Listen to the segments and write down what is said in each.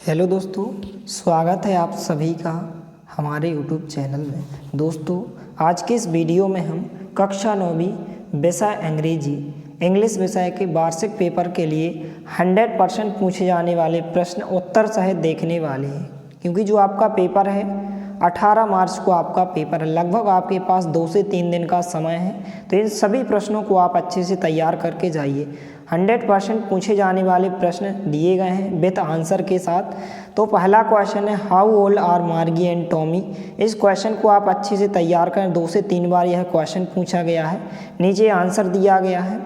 Hello दोस्तों, स्वागत है आप सभी का हमारे YouTube चैनल में। दोस्तों, आज के इस वीडियो में हम कक्षा 9वीं विषय अंग्रेजी इंग्लिश विषय के वार्षिक पेपर के लिए 100% पूछे जाने वाले प्रश्न उत्तर सहित देखने वाले हैं। क्योंकि जो आपका पेपर है 18 मार्च को आपका पेपर है, लगभग आपके पास 2 से 3 दिन का समय है। तो इन सभी प्रश्नों को आप अच्छे से तैयार करके जाइए। 100% पूछे जाने वाले प्रश्न दिए गए हैं विद आंसर के साथ। तो पहला क्वेश्चन है, how old are Margie and Tommy. इस क्वेश्चन को आप अच्छे से तैयार करें। 2 से 3 बार यह क्वेश्चन पूछा गया है, नीचे आंसर दिया गया है।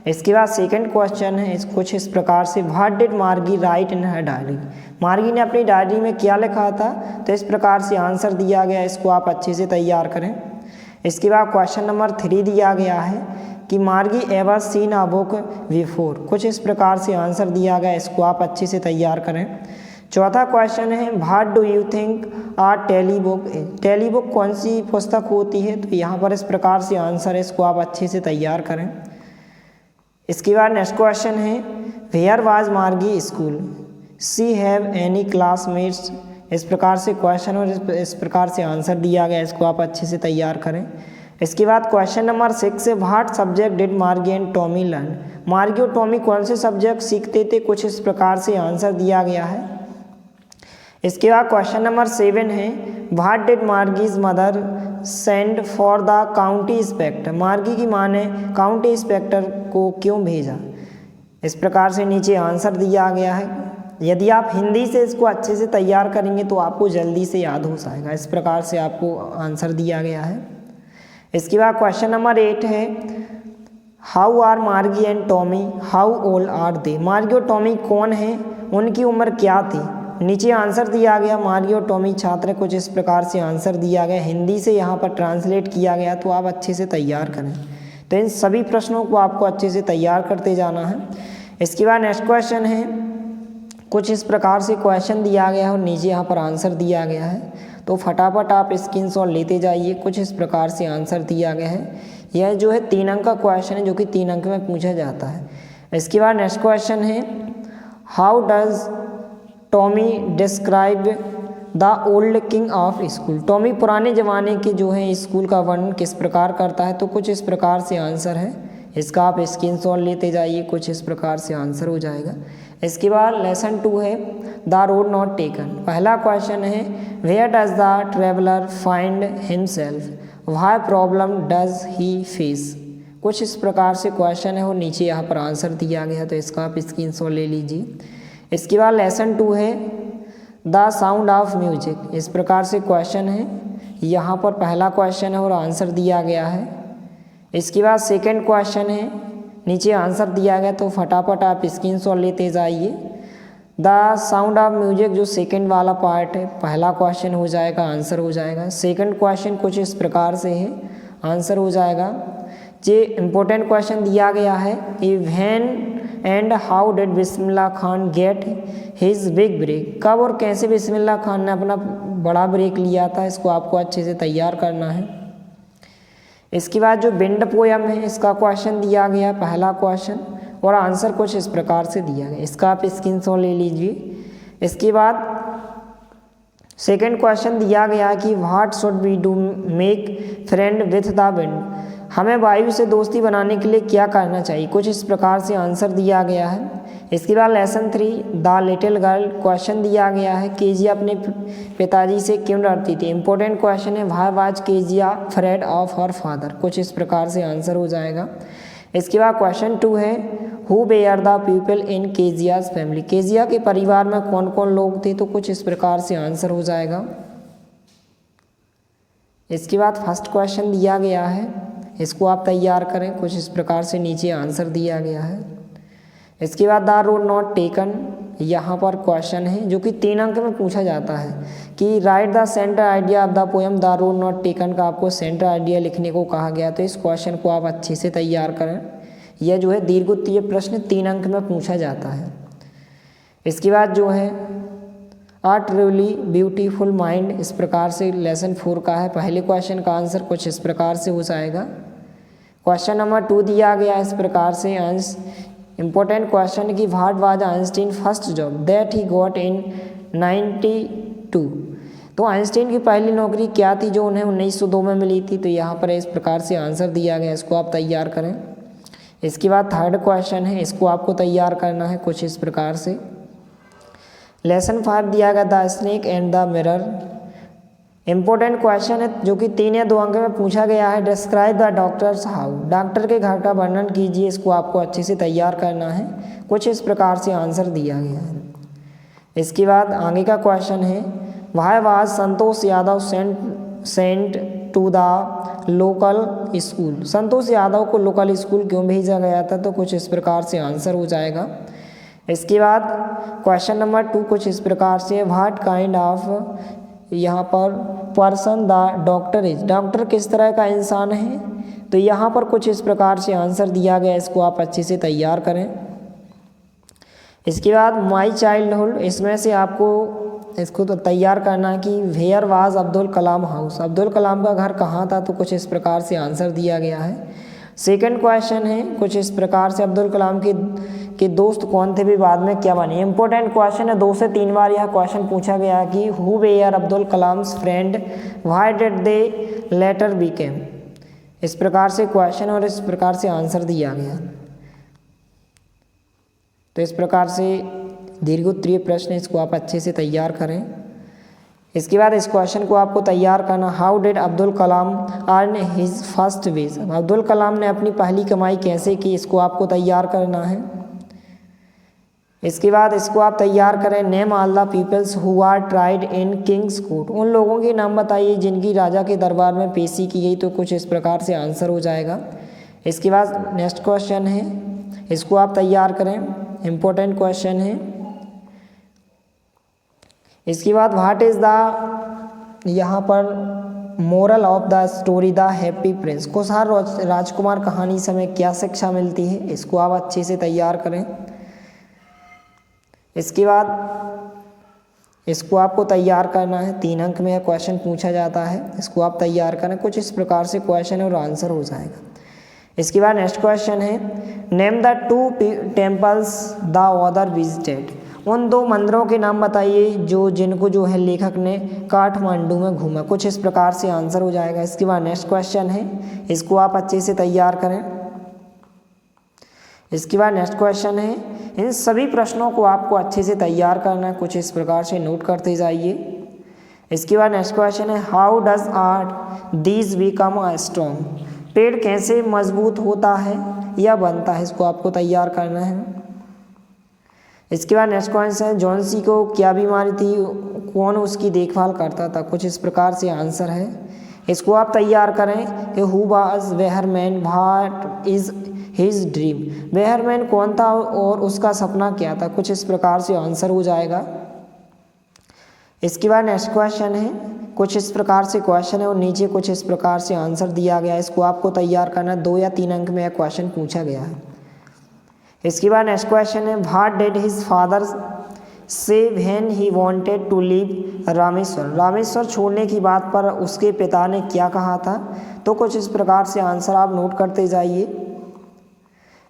इसके बाद सेकंड क्वेश्चन है कुछ इस प्रकार से, व्हाट डिड मार्गी राइट इन हर डायरी। मार्गी ने अपनी डायरी में क्या लिखा था, तो इस प्रकार से आंसर दिया गया, इसको आप अच्छे से तैयार करें। इसके बाद क्वेश्चन नंबर 3 दिया गया है कि मार्गी ever seen a book before. कुछ इस प्रकार से आंसर दिया गया, इसको आप अच्छे से तैयार करें। चौथा क्वेश्चन है, what do you think a tele book. Tele book कौन सी पुस्तक होती है, तो यहाँ पर इस प्रकार से आंसर है, इसको आप अच्छे से तैयार करें। इसके बाद नेक्स्ट क्वेश्चन है, where was Margie school, she have any classmates. इस प्रकार से क्वेश्चन और इस प्रकार से आंसर दिया गया, इसको आप अच्छे से तैयार करें। इसके बाद क्वेश्चन नंबर 6 है, व्हाट सब्जेक्ट डिड मार्गी एंड टॉमी लर्न। मार्गी और टॉमी कौन से सब्जेक्ट सीखते थे, कुछ इस प्रकार से आंसर दिया गया है। इसके बाद क्वेश्चन नंबर 7 है, what did Margie's mother send for the county inspector. Margie की माँ ने काउंटी इंस्पेक्टर को क्यों भेजा। इस प्रकार से नीचे आंसर दिया गया है। यदि आप हिंदी से इसको अच्छे से तैयार करेंगे तो आपको जल्दी से याद हो जाएगा। इस प्रकार से आपको आंसर दिया गया है। इसके बाद क्वेश्चन नंबर 8 है, how are Margie and Tommy, how old are they. Margie और टॉमी कौन है, उनकी उम्र क्या थी। नीचे आंसर दिया गया, मार्गी और टॉमी छात्र। कुछ इस प्रकार से आंसर दिया गया, हिंदी से यहाँ पर ट्रांसलेट किया गया, तो आप अच्छे से तैयार करें। तो इन सभी प्रश्नों को आपको अच्छे से तैयार करते जाना है। इसके बाद नेक्स्ट क्वेश्चन है, कुछ इस प्रकार से क्वेश्चन दिया गया है और नीचे यहाँ पर आंसर दिया गया है, तो फटाफट आप स्क्रीनशॉट लेते जाइए। कुछ इस प्रकार से आंसर दिया गया है। यह जो है 3 अंक का क्वेश्चन है, जो कि 3 अंक में पूछा जाता है। इसके बाद नेक्स्ट क्वेश्चन है, how does Tommy describe the old king of school. Tommy पुराने ज़माने के जो है स्कूल का वर्णन किस प्रकार करता है, तो कुछ इस प्रकार से आंसर है। इसका आप स्क्रीनशॉट लेते जाइए, कुछ इस प्रकार से आंसर हो जाएगा। इसके बाद लेसन 2 है, द रोड नॉट टेकन। पहला क्वेश्चन है, where does the traveller find himself, why problem does he face. कुछ इस प्रकार से क्वेश्चन है और नीचे यहाँ पर आंसर दिया गया, तो इसका आप स्क्रीनशॉट ले लीजिए। इसके बाद लेसन 2 है, द साउंड ऑफ म्यूजिक। इस प्रकार से क्वेश्चन है, यहाँ पर पहला क्वेश्चन है और आंसर दिया गया है। इसके बाद सेकंड क्वेश्चन है, नीचे आंसर दिया गया, तो फटाफट आप स्क्रीनशॉट लेते जाइए। द साउंड ऑफ म्यूजिक जो सेकंड वाला पार्ट है, पहला क्वेश्चन हो जाएगा, आंसर हो जाएगा। सेकंड क्वेश्चन कुछ इस प्रकार से है, आंसर हो जाएगा। जो इम्पोर्टेंट क्वेश्चन दिया गया है, when and how did Bismillah Khan get his big break. कब और कैसे बिस्मिल्लाह खान ने अपना बड़ा ब्रेक लिया था, इसको आपको अच्छे से तैयार करना है। इसके बाद जो विंड पोयम है, इसका क्वेश्चन दिया गया, पहला क्वेश्चन, और आंसर कुछ इस प्रकार से दिया गया, इसका आप स्क्रीनशॉट ले लीजिए। इसके बाद सेकंड क्वेश्चन दिया गया कि what should we do make friend with the wind. हमें वायु से दोस्ती बनाने के लिए क्या करना चाहिए, कुछ इस प्रकार से आंसर दिया गया है। इसके बाद lesson 3, the little girl. Question दिया गया है, केजिया अपने पिताजी से क्यों डरती थी। इंपॉर्टेंट क्वेश्चन है, why was Kezia afraid of her father. कुछ इस प्रकार से आंसर हो जाएगा। इसके बाद क्वेश्चन 2 है, who were the people in Kezia's family. Kezia के परिवार में कौन कौन लोग थे, तो कुछ इस प्रकार से आंसर हो जाएगा। इसके बाद फर्स्ट क्वेश्चन दिया गया है, इसको आप तैयार करें, कुछ इस प्रकार से नीचे आंसर दिया गया है। इसके बाद द रोड नॉट टेकन, यहाँ पर क्वेश्चन है जो कि 3 अंक में पूछा जाता है कि right the centre idea of the poem the road not taken का आपको सेंटर आइडिया लिखने को कहा गया, तो इस क्वेश्चन को आप अच्छे से तैयार करें। यह जो है दीर्घोत्तरीय प्रश्न 3 अंक में पूछा जाता है। इसके बाद जो है, आ ट्रूली ब्यूटीफुल माइंड, इस प्रकार से लेसन 4 का है। पहले क्वेश्चन का आंसर कुछ इस प्रकार से हो जाएगा। क्वेश्चन नंबर 2 दिया गया इस प्रकार से, इंपॉर्टेंट क्वेश्चन की what was Einstein first job that he got in 1992। तो आइंस्टीन की पहली नौकरी क्या थी जो उन्हें 1902 में मिली थी? तो यहाँ पर इस प्रकार से आंसर दिया गया, इसको आप तैयार करें। इसके बाद थर्ड क्वेश्चन है, इसको आपको तैयार करना है कुछ इस प्रकार से। लेसन 5 दिया गया the snake and the mirror. Important question है जो कि 3 या 2 अंक में पूछा गया है। Describe the doctors how. Doctor के घर का वर्णन कीजिए, इसको आपको अच्छे से तैयार करना है। कुछ इस प्रकार से आंसर दिया गया है। इसके बाद आगे का क्वेश्चन है, why was Santosh Yadav sent to the local school. Santosh Yadav को लोकल स्कूल क्यों भेजा गया था? तो कुछ इस प्रकार से आंसर हो जाएगा। इसके बाद क्वेश्चन नंबर 2 कुछ इस प्रकार से, व्हाट काइंड ऑफ, यहाँ पर person the doctor is. Doctor किस तरह का इंसान है? तो यहाँ पर कुछ इस प्रकार से आंसर दिया गया, इसको आप अच्छे से तैयार करें। इसके बाद माई चाइल्डहुड, इसमें से आपको इसको तो तैयार करना है कि where was Abdul Kalam house. Abdul Kalam का घर कहाँ था? तो कुछ इस प्रकार से आंसर दिया गया है। सेकंड क्वेश्चन है कुछ इस प्रकार से, अब्दुल कलाम के दोस्त कौन थे भी बाद में क्या बने। इंपॉर्टेंट क्वेश्चन है, 2 से 3 बार यह क्वेश्चन पूछा गया है कि who were Abdul Kalam's friend, why did they later became. इस प्रकार से क्वेश्चन और इस प्रकार से आंसर दिया गया। तो इस प्रकार से दीर्घोत्तरीय प्रश्न, इसको आप अच्छे से तैयार करें। इसके बाद इस क्वेश्चन को आपको तैयार करना, how did Abdul Kalam earn his first wage. Abdul Kalam ने अपनी पहली कमाई कैसे की, इसको आपको तैयार करना है। इसके बाद इसको आप तैयार करें, name all the peoples who are tried in king's court. उन लोगों के नाम बताइए जिनकी राजा के दरबार में पेशी की गई। तो कुछ इस प्रकार से आंसर हो जाएगा। इसके बाद नेक्स्ट क्वेश्चन है, इसको आप तैयार करें, इम्पोर्टेंट क्वेश्चन है। इसके बाद व्हाट इज़ द, यहाँ पर moral of the story the happy Prince. खुशहाल राजकुमार कहानी से हमें क्या शिक्षा मिलती है, इसको आप अच्छे से तैयार करें। इसके बाद इसको आपको तैयार करना है, 3 अंक में यह क्वेश्चन पूछा जाता है, इसको आप तैयार करें। कुछ इस प्रकार से क्वेश्चन और आंसर हो जाएगा। इसके बाद नेक्स्ट क्वेश्चन है, name the 2 temples the author visited. उन 2 मंदिरों के नाम बताइए जिनको जो है लेखक ने काठमांडू में घूमा। कुछ इस प्रकार से आंसर हो जाएगा। इसके बाद नेक्स्ट क्वेश्चन है, इसको आप अच्छे से तैयार करें। इसके बाद नेक्स्ट क्वेश्चन है, इन सभी प्रश्नों को आपको अच्छे से तैयार करना है, कुछ इस प्रकार से नोट करते जाइए। इसके बाद नेक्स्ट क्वेश्चन है, how does art these become a strong. पेड़ कैसे मजबूत होता है या बनता है, इसको आपको तैयार करना है। इसके बाद नेक्स्ट क्वेश्चन है, जॉन्सी को क्या बीमारी थी, कौन उसकी देखभाल करता था। कुछ इस प्रकार से आंसर है, इसको आप तैयार करें कि who was Wehrman, what is his dream. Wehrman कौन था और उसका सपना क्या था। कुछ इस प्रकार से आंसर हो जाएगा। इसके बाद नेक्स्ट क्वेश्चन है, कुछ इस प्रकार से क्वेश्चन है और नीचे कुछ इस प्रकार से आंसर दिया गया है, इसको आपको तैयार करना। 2 या 3 अंक में यह क्वेश्चन पूछा गया है। इसके बाद नेक्स्ट क्वेश्चन है, what did his father say when he wanted to leave Rameshwar. Rameshwar छोड़ने की बात पर उसके पिता ने क्या कहा था। तो कुछ इस प्रकार से आंसर आप नोट करते जाइए।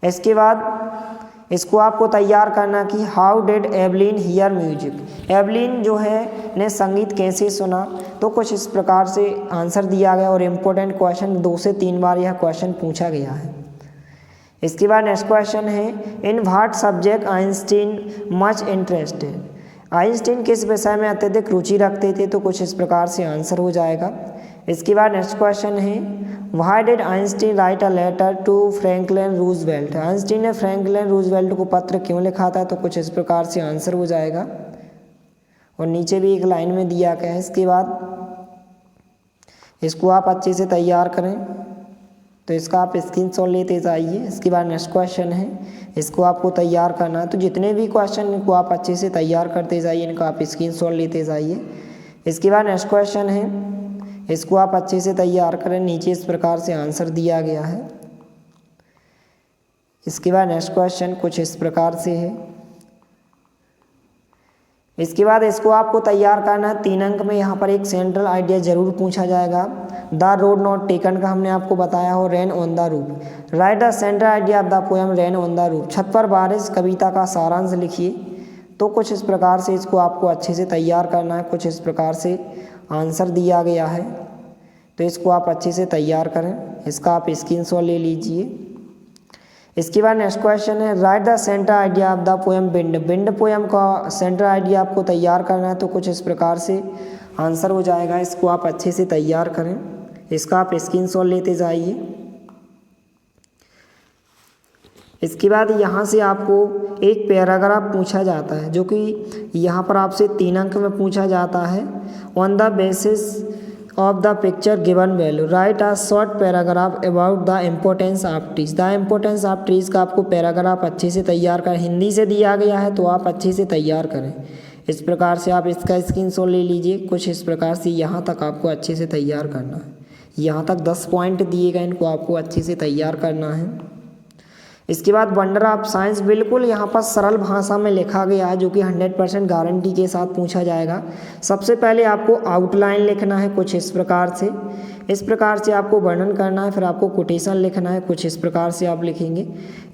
इसके बाद इसको आपको तैयार करना कि how did Evelyn here music. Evelyn जो है ने संगीत कैसे सुना। तो कुछ इस प्रकार से आंसर दिया गया और इम्पोर्टेंट क्वेश्चन 2 से 3 बार यह क्वेश्चन पूछा गया है। इसके बाद नेक्स्ट क्वेश्चन है, in what subject Einstein much interested. Einstein किस विषय में अत्यधिक रुचि रखते थे। तो कुछ इस प्रकार से आंसर हो जाएगा। इसके बाद नेक्स्ट क्वेश्चन है, why did Einstein write a letter to Franklin Roosevelt. Einstein ने फ्रैंकलिन रूजवेल्ट को पत्र क्यों लिखा था। तो कुछ इस प्रकार से आंसर हो जाएगा और नीचे भी एक लाइन में दिया गया है। इसके बाद इसको आप अच्छे से तैयार करें, तो इसका आप स्क्रीनशॉट लेते जाइए। इसके बाद नेक्स्ट क्वेश्चन है, इसको आपको तैयार करना है। तो जितने भी क्वेश्चन को आप अच्छे से तैयार करते जाइए, इनका आप स्क्रीनशॉट लेते जाइए। इसके बाद नेक्स्ट क्वेश्चन है, इसको आप अच्छे से तैयार करें। नीचे इस प्रकार से आंसर दिया गया है। इसके बाद नेक्स्ट क्वेश्चन कुछ इस प्रकार से है। इसके बाद इसको आपको तैयार करना है। 3 अंक में यहाँ पर एक सेंट्रल आइडिया जरूर पूछा जाएगा। द रोड नॉट टेकन का हमने आपको बताया हो, rain on the roof. Right the central idea of the poem rain on the roof. छत पर बारिश कविता का सारांश लिखिए। तो कुछ इस प्रकार से इसको आपको अच्छे से तैयार करना है। कुछ इस प्रकार से आंसर दिया गया है, तो इसको आप अच्छे से तैयार करें। इसका आप स्क्रीनशॉट ले लीजिए। इसके बाद नेक्स्ट क्वेश्चन है, right the centre idea of the poem wind. Wind poem का सेंटर आइडिया आपको तैयार करना है, तो कुछ इस प्रकार से आंसर हो जाएगा। इसको आप अच्छे से तैयार करें। इसका आप स्क्रीनशॉट लेते जाइए। इसके बाद यहाँ से आपको एक पैराग्राफ पूछा जाता है, जो कि यहाँ पर आपसे 3 अंक में पूछा जाता है। On the basis of the picture given value right a short paragraph about the importance of trees. The importance of trees का आपको पैराग्राफ अच्छे से तैयार करें। हिंदी से दिया गया है, तो आप अच्छे से तैयार करें। इस प्रकार से आप इसका स्क्रीनशॉट ले लीजिए। कुछ इस प्रकार से यहाँ तक आपको अच्छे से तैयार करना है। यहाँ तक 10 पॉइंट दिए गए, इनको आपको अच्छे से तैयार करना है। इसके बाद वंडर ऑफ साइंस बिल्कुल यहाँ पर सरल भाषा में लिखा गया है, जो कि 100% गारंटी के साथ पूछा जाएगा। सबसे पहले आपको आउटलाइन लिखना है कुछ इस प्रकार से आपको वर्णन करना है। फिर आपको कोटेशन लिखना है, कुछ इस प्रकार से आप लिखेंगे।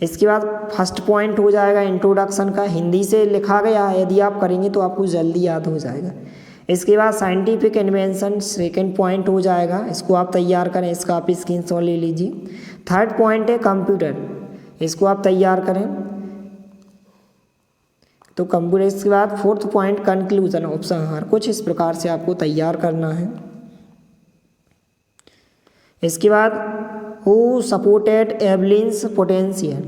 इसके बाद फर्स्ट पॉइंट हो जाएगा इंट्रोडक्शन का, हिंदी से लिखा गया है, यदि आप करेंगे तो आपको जल्दी याद हो जाएगा। इसके बाद साइंटिफिक इन्वेंशन सेकेंड पॉइंट हो जाएगा, इसको आप तैयार करें। इसका आप स्क्रीनशॉट ले लीजिए। थर्ड पॉइंट है कंप्यूटर, इसको आप तैयार करें, तो कंप्यूटर। इसके बाद फोर्थ पॉइंट कंक्लूजन उपसंहार, कुछ इस प्रकार से आपको तैयार करना है। इसके बाद हु सपोर्टेड एवलिन्स पोटेंशियल,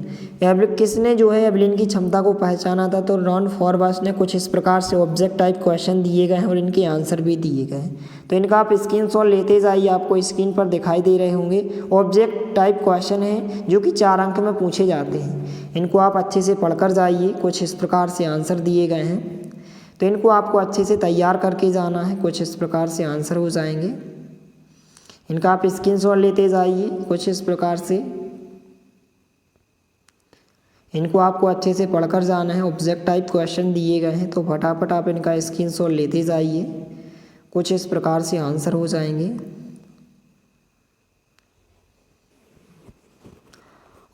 किसने जो है एवलिन की क्षमता को पहचाना था, तो रॉन फॉरबर्स ने। कुछ इस प्रकार से ऑब्जेक्ट टाइप क्वेश्चन दिए गए हैं और इनके आंसर भी दिए गए हैं, तो इनका आप स्क्रीनशॉट लेते जाइए। आपको स्क्रीन पर दिखाई दे रहे होंगे। ऑब्जेक्ट टाइप क्वेश्चन है, जो कि 4 अंक में पूछे जाते हैं। इनको आप अच्छे से पढ़कर जाइए। कुछ इस प्रकार से आंसर दिए गए हैं, तो इनको आपको अच्छे से तैयार करके जाना है। कुछ इस प्रकार से आंसर हो जाएंगे, इनका आप स्क्रीनशॉट लेते जाइए। कुछ इस प्रकार से इनको आपको अच्छे से पढ़कर जाना है। ऑब्जेक्ट टाइप क्वेश्चन दिए गए हैं, तो फटाफट आप इनका स्क्रीनशॉट लेते जाइए। कुछ इस प्रकार से आंसर हो जाएंगे।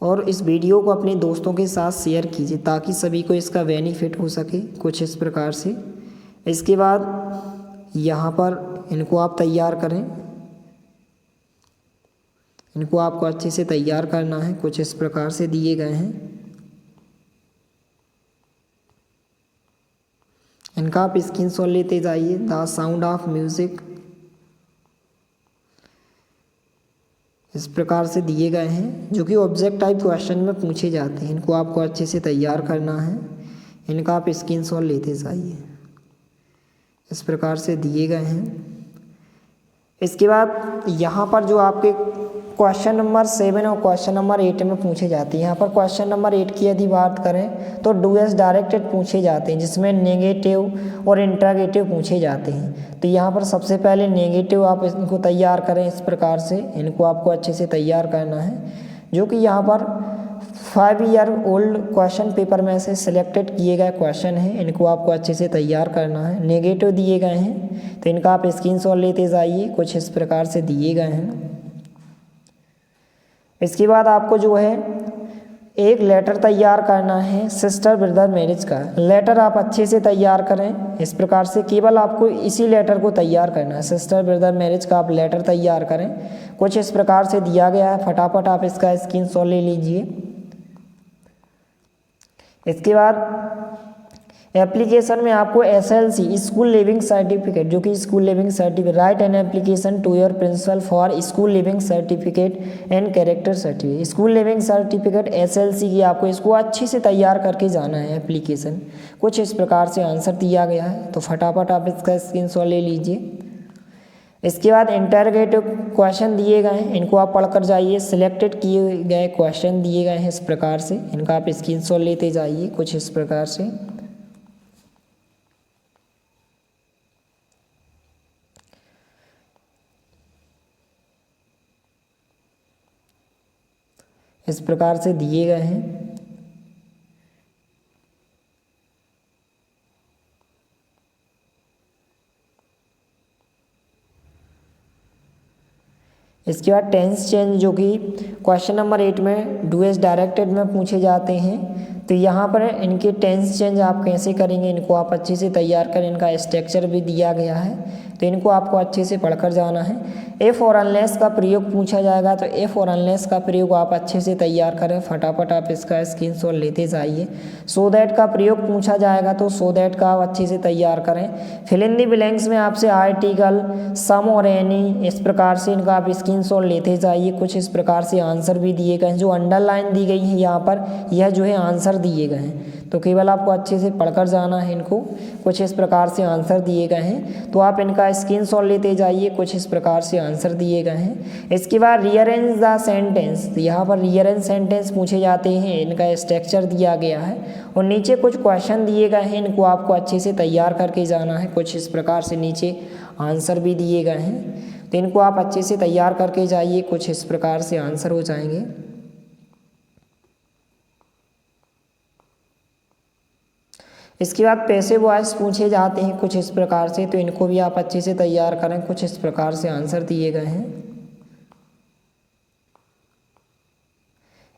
और इस वीडियो को अपने दोस्तों के साथ शेयर कीजिए, ताकि सभी को इसका बेनिफिट हो सके। कुछ इस प्रकार से इसके बाद यहाँ पर इनको आप तैयार करें। इनको आपको अच्छे से तैयार करना है। कुछ इस प्रकार से दिए गए हैं, इनका आप स्क्रीनशॉट लेते जाइए। द साउंड ऑफ म्यूजिक, इस प्रकार से दिए गए हैं, जो कि ऑब्जेक्ट टाइप क्वेश्चन में पूछे जाते हैं। इनको आपको अच्छे से तैयार करना है। इनका आप स्क्रीनशॉट लेते जाइए। इस प्रकार से दिए गए हैं। इसके बाद यहाँ पर जो आपके क्वेश्चन नंबर 7 और क्वेश्चन नंबर 8 में पूछे जाते हैं। यहाँ पर क्वेश्चन नंबर 8 की यदि बात करें, तो डू एस डायरेक्टेड पूछे जाते हैं, जिसमें नेगेटिव और इंटरोगेटिव पूछे जाते हैं। तो यहाँ पर सबसे पहले नेगेटिव आप इनको तैयार करें। इस प्रकार से इनको आपको अच्छे से तैयार करना है, जो कि यहाँ पर 5 ईयर ओल्ड क्वेश्चन पेपर में से सिलेक्टेड किए गए क्वेश्चन हैं। इनको आपको अच्छे से तैयार करना है। नेगेटिव दिए गए हैं, तो इनका आप स्क्रीनशॉट लेते जाइए। कुछ इस प्रकार से दिए गए हैं। इसके बाद आपको जो है एक लेटर तैयार करना है सिस्टर ब्रदर मैरिज का। लेटर आप अच्छे से तैयार करें। इस प्रकार से केवल आपको इसी लेटर को तैयार करना है। सिस्टर ब्रदर मैरिज का आप लेटर तैयार करें। कुछ इस प्रकार से दिया गया है, फटाफट आप इसका स्क्रीनशॉट ले लीजिए। इसके बाद एप्लीकेशन में आपको SLC स्कूल लिविंग सर्टिफिकेट, जो कि school leaving certificate, write an application to your principal for school leaving certificate and character certificate. School leaving certificate SLC की आपको इसको अच्छे से तैयार करके जाना है एप्लीकेशन। कुछ इस प्रकार से आंसर दिया गया है, तो फटाफट आप इसका स्क्रीनशॉट ले लीजिए। इसके बाद इंटरोगेटिव क्वेश्चन दिए गए हैं, इनको आप पढ़कर जाइए। सिलेक्टेड किए गए क्वेश्चन दिए गए हैं इस प्रकार से, इनका आप स्क्रीनशॉट लेते जाइए। कुछ इस प्रकार से दिए गए हैं। इसके बाद टेंस चेंज, जो कि क्वेश्चन नंबर 8 में डू एस डायरेक्टेड में पूछे जाते हैं। तो यहाँ पर इनके टेंस चेंज आप कैसे करेंगे, इनको आप अच्छे से तैयार करें। इनका स्ट्रक्चर भी दिया गया है, तो इनको आपको अच्छे से पढ़कर जाना है। इफ़ और अनलेस का प्रयोग पूछा जाएगा, तो इफ़ और अनलेस का प्रयोग आप अच्छे से तैयार करें। फटाफट आप इसका स्क्रीनशॉट लेते जाइए। सो दैट का प्रयोग पूछा जाएगा, तो सो दैट का आप अच्छे से तैयार करें। फिल इन द ब्लैंक्स में आपसे आर्टिकल, सम और एनी, इस प्रकार से इनका आप स्क्रीनशॉट लेते जाइए। कुछ इस प्रकार से आंसर भी दिए गए हैं। जो अंडरलाइन दी गई है यहाँ पर, यह जो है आंसर दिए गए हैं, तो केवल आपको अच्छे से पढ़कर जाना है इनको। कुछ इस प्रकार से आंसर दिए गए हैं, तो आप इनका स्क्रीनशॉट लेते जाइए। कुछ इस प्रकार से आंसर दिए गए हैं। इसके बाद रीअरेंज द सेंटेंस, यहाँ पर रीअरेंज सेंटेंस पूछे जाते हैं। इनका स्ट्रक्चर दिया गया है और नीचे कुछ क्वेश्चन दिए गए हैं, इनको आपको अच्छे से तैयार करके जाना है। कुछ इस प्रकार से नीचे आंसर भी दिए गए हैं, तो इनको आप अच्छे से तैयार करके जाइए। कुछ इस प्रकार से आंसर हो जाएंगे। इसके बाद पैसिव वॉइस पूछे जाते हैं कुछ इस प्रकार से, तो इनको भी आप अच्छे से तैयार करें। कुछ इस प्रकार से आंसर दिए गए हैं।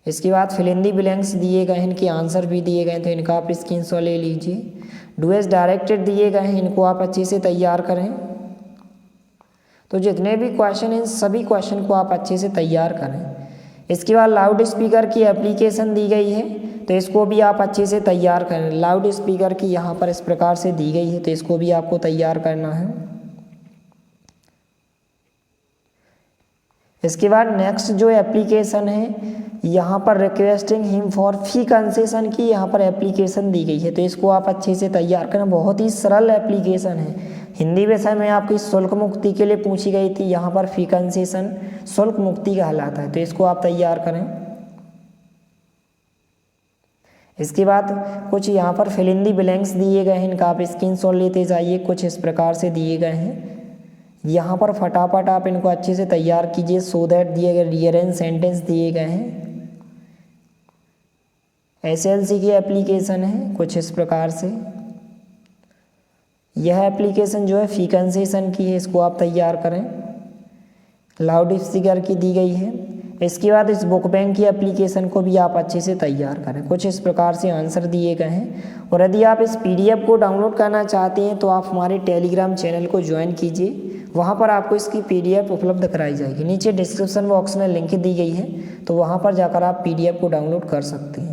इसके बाद फिल इन द ब्लैंक्स दिए गए हैं, इनके आंसर भी दिए गए हैं, तो इनका आप स्क्रीनशॉट ले लीजिए। डू एज डायरेक्टेड दिए गए हैं, इनको आप अच्छे से तैयार करें। तो जितने भी क्वेश्चन हैं, सभी क्वेश्चन को आप अच्छे से तैयार करें। इसके बाद लाउड स्पीकर की एप्लीकेशन दी गई है, तो इसको भी आप अच्छे से तैयार करें। लाउड स्पीकर की यहाँ पर इस प्रकार से दी गई है, तो इसको भी आपको तैयार करना है। इसके बाद नेक्स्ट जो एप्लीकेशन है, यहाँ पर requesting him for fee concession की यहाँ पर एप्लीकेशन दी गई है, तो इसको आप अच्छे से तैयार करें। बहुत ही सरल एप्लीकेशन है। हिंदी विषय में आपकी शुल्क मुक्ति के लिए पूछी गई थी, यहाँ पर फी कंसेशन शुल्क मुक्ति कहलाता है, तो इसको आप तैयार करें। इसके बाद कुछ यहाँ पर फिल इन द ब्लैंक्स दिए गए हैं, इनका आप स्क्रीनशॉट लेते जाइए। कुछ इस प्रकार से दिए गए हैं, यहाँ पर फटाफट आप इनको अच्छे से तैयार कीजिए। सो दैट दिए गए, रीअरेंज सेंटेंस दिए गए हैं। SLC की एप्लीकेशन है कुछ इस प्रकार से। यह एप्लीकेशन जो है फी कंसेशन की है, इसको आप तैयार करें। लाउड स्पीकर की दी गई है। इसके बाद इस बुक बैंक की एप्लीकेशन को भी आप अच्छे से तैयार करें। कुछ इस प्रकार से आंसर दिए गए हैं। और यदि आप इस PDF को डाउनलोड करना चाहते हैं, तो आप हमारे टेलीग्राम चैनल को ज्वाइन कीजिए। वहाँ पर आपको इसकी PDF उपलब्ध कराई जाएगी। नीचे डिस्क्रिप्शन बॉक्स में लिंक दी गई है, तो वहाँ पर जाकर आप PDF को डाउनलोड कर सकते हैं।